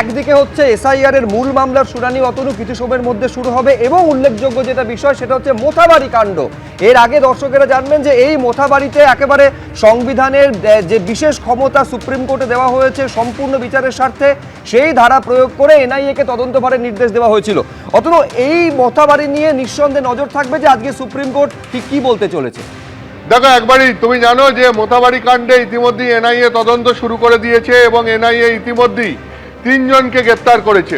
একদিকে হচ্ছে এসআইআর এর মূল মামলার শুনানি অতনু কিছু সময়ের মধ্যে শুরু হবে এবং উল্লেখযোগ্য যেটা বিষয় সেটা হচ্ছে মোথাবাড়ি কাণ্ড। এর আগে দর্শকেরা জানবেন যে এই মোথাবাড়িতে একেবারে সংবিধানের যে বিশেষ ক্ষমতা সুপ্রিম কোর্টে দেওয়া হয়েছে সম্পূর্ণ বিচারের স্বার্থে, সেই ধারা প্রয়োগ করে এনআইএ-কে তদন্তভারের নির্দেশ দেওয়া হয়েছিল। অতনু, এই মোথাবাড়ি নিয়ে নিঃসন্দেহে নজর থাকবে যে আজকে সুপ্রিম কোর্ট ঠিক কি বলতে চলেছে। দেখো, একবারই তুমি জানো যে মোথাবাড়ি কাণ্ডে ইতিমধ্যেই এনআইএ তদন্ত শুরু করে দিয়েছে এবং এনআইএ ইতিমধ্যেই 3 জনকে গ্রেপ্তার করেছে।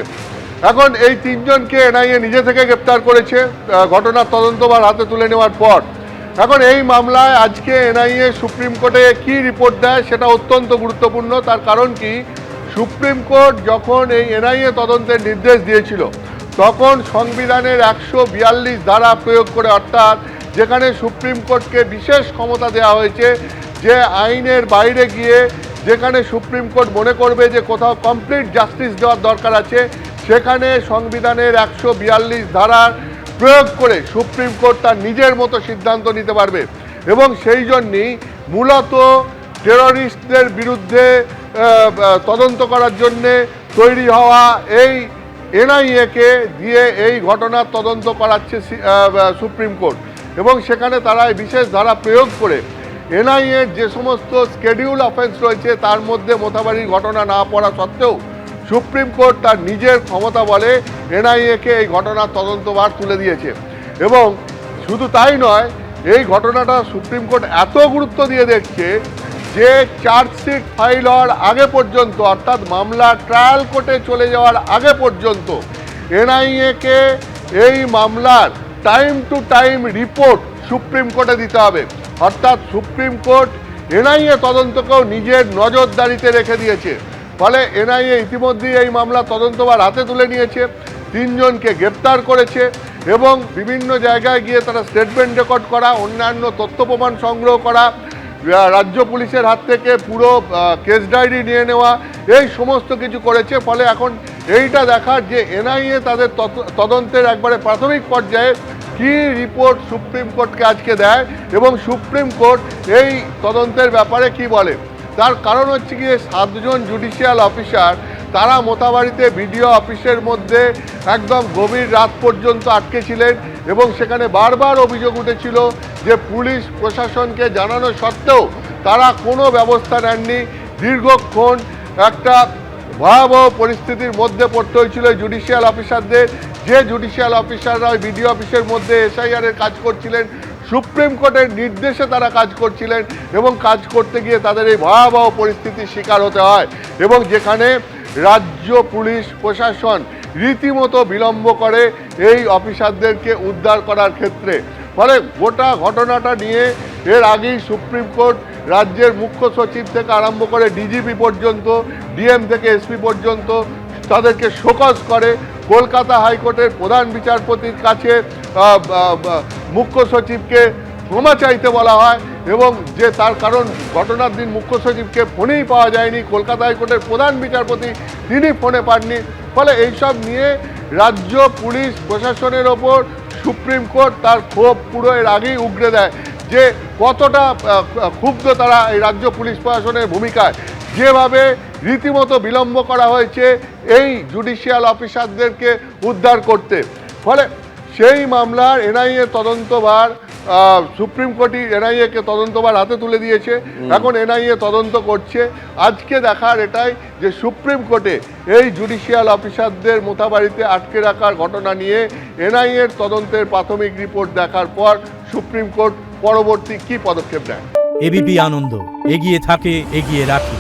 এখন এই 3 জনকে এনআইএ নিজে থেকে গ্রেপ্তার করেছে ঘটনার তদন্তভার হাতে তুলে নেওয়ার পর। এখন এই মামলায় আজকে এনআইএ সুপ্রিম কোর্টে কি রিপোর্ট দেয় সেটা অত্যন্ত গুরুত্বপূর্ণ। তার কারণ কি, সুপ্রিম কোর্ট যখন এই এনআইএ তদন্তের নির্দেশ দিয়েছিল তখন সংবিধানের 142 ধারা প্রয়োগ করে, অর্থাৎ যেখানে সুপ্রিম কোর্টকে বিশেষ ক্ষমতা দেওয়া হয়েছে যে আইনের বাইরে গিয়ে যেখানে সুপ্রিম কোর্ট মনে করবে যে কোথাও কমপ্লিট জাস্টিস দেওয়ার দরকার আছে, সেখানে সংবিধানের 142 ধারার প্রয়োগ করে সুপ্রিম কোর্ট তার নিজের মতো সিদ্ধান্ত নিতে পারবে। এবং সেই জন্যই মূলত টেররিস্টদের বিরুদ্ধে তদন্ত করার জন্যে তৈরি হওয়া এই এনআইএ-কে দিয়ে এই ঘটনার তদন্ত করাচ্ছে সুপ্রিম কোর্ট। এবং সেখানে তারা বিশেষ ধারা প্রয়োগ করে এনআইএর যে সমস্ত স্কেডিউল অফেন্স রয়েছে তার মধ্যে মোথাবাড়ির ঘটনা না পড়া সত্ত্বেও সুপ্রিম কোর্ট তার নিজের ক্ষমতা বলে এনআইএ-কে এই ঘটনার তদন্তভার তুলে দিয়েছে। এবং শুধু তাই নয়, এই ঘটনাটা সুপ্রিম কোর্ট এত গুরুত্ব দিয়ে দেখছে যে চার্জশিট ফাইল হওয়ার আগে পর্যন্ত, অর্থাৎ মামলা ট্রায়াল কোর্টে চলে যাওয়ার আগে পর্যন্ত এনআইএ-কে এই মামলার time to time report supreme কোর্টে দিতে হবে। অর্থাৎ সুপ্রিম কোর্ট এনআইএ তদন্তকেও নিজের নজরদারিতে রেখে দিয়েছে। ফলে এনআইএ ইতিমধ্যেই এই মামলা তদন্তভার হাতে তুলে নিয়েছে, 3 জনকে গ্রেপ্তার করেছে এবং বিভিন্ন জায়গায় গিয়ে তারা স্টেটমেন্ট রেকর্ড করা, অন্যান্য তথ্য প্রমাণ সংগ্রহ করা, রাজ্য পুলিশের হাত থেকে পুরো কেস ডায়েরি নিয়ে নেওয়া, এই সমস্ত কিছু করেছে। ফলে এখন এইটা দেখার যে এনআইএ তাদের তদন্তের একবারে প্রাথমিক পর্যায়ে কি রিপোর্ট সুপ্রিম কোর্টকে আজকে দেয় এবং সুপ্রিম কোর্ট এই তদন্তের ব্যাপারে কি বলে। তার কারণ হচ্ছে কি, 7 জন জুডিশিয়াল অফিসার তারা মোথাবাড়িতে বিডিও অফিসের মধ্যে একদম গভীর রাত পর্যন্ত আটকে ছিলেন এবং সেখানে বারবার অভিযোগ উঠেছিল যে পুলিশ প্রশাসনকে জানানো সত্ত্বেও তারা কোনো ব্যবস্থা নেননি। দীর্ঘক্ষণ একটা ভয়াবহ পরিস্থিতির মধ্যে পড়তে হয়েছিল জুডিশিয়াল অফিসারদের, যে জুডিশিয়াল অফিসাররা ওই বিডিও অফিসের মধ্যে এসআইআর-এর কাজ করছিলেন, সুপ্রিম কোর্টের নির্দেশে তারা কাজ করছিলেন এবং কাজ করতে গিয়ে তাদের এই ভয়াবহ পরিস্থিতির শিকার হতে হয় এবং যেখানে রাজ্য পুলিশ প্রশাসন রীতিমতো বিলম্ব করে এই অফিসারদেরকে উদ্ধার করার ক্ষেত্রে। ফলে গোটা ঘটনাটা নিয়ে এর আগেই সুপ্রিম কোর্ট রাজ্যের মুখ্য সচিব থেকে আরম্ভ করে ডিজিপি পর্যন্ত, ডিএম থেকে এসপি পর্যন্ত তাদেরকে শোকজ করে। কলকাতা হাইকোর্টের প্রধান বিচারপতির কাছে মুখ্য সচিবকে ক্ষমা চাইতে বলা হয় এবং যে তার কারণ ঘটনার দিন মুখ্য সচিবকে ফোনেই পাওয়া যায়নি, কলকাতা হাইকোর্টের প্রধান বিচারপতি তিনি ফোনে পাননি। ফলে এইসব নিয়ে রাজ্য পুলিশ প্রশাসনের ওপর সুপ্রিম কোর্ট তার ক্ষোভ পুরো এর আগেই উগরে দেয় যে কতটা ক্ষুব্ধ তারা এই রাজ্য পুলিশ প্রশাসনের ভূমিকায়, যেভাবে রীতিমতো বিলম্ব করা হয়েছে এই জুডিশিয়াল অফিসারদেরকে উদ্ধার করতে। ফলে সেই মামলার এনআইএ তদন্তভার সুপ্রিম কোর্টই এনআইএ-কে তদন্তভার হাতে তুলে দিয়েছে। এখন এনআইএ তদন্ত করছে। আজকে দেখার এটাই যে সুপ্রিম কোর্টে এই জুডিশিয়াল অফিসারদের মোথাবাড়িতে আটকে রাখার ঘটনা নিয়ে এনআইএ-র তদন্তের প্রাথমিক রিপোর্ট দেখার পর সুপ্রিম কোর্ট পরবর্তী কি পদক্ষেপ নেয়। এবিপি আনন্দ, এগিয়ে থাকে, এগিয়ে রাখে।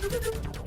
Thank you.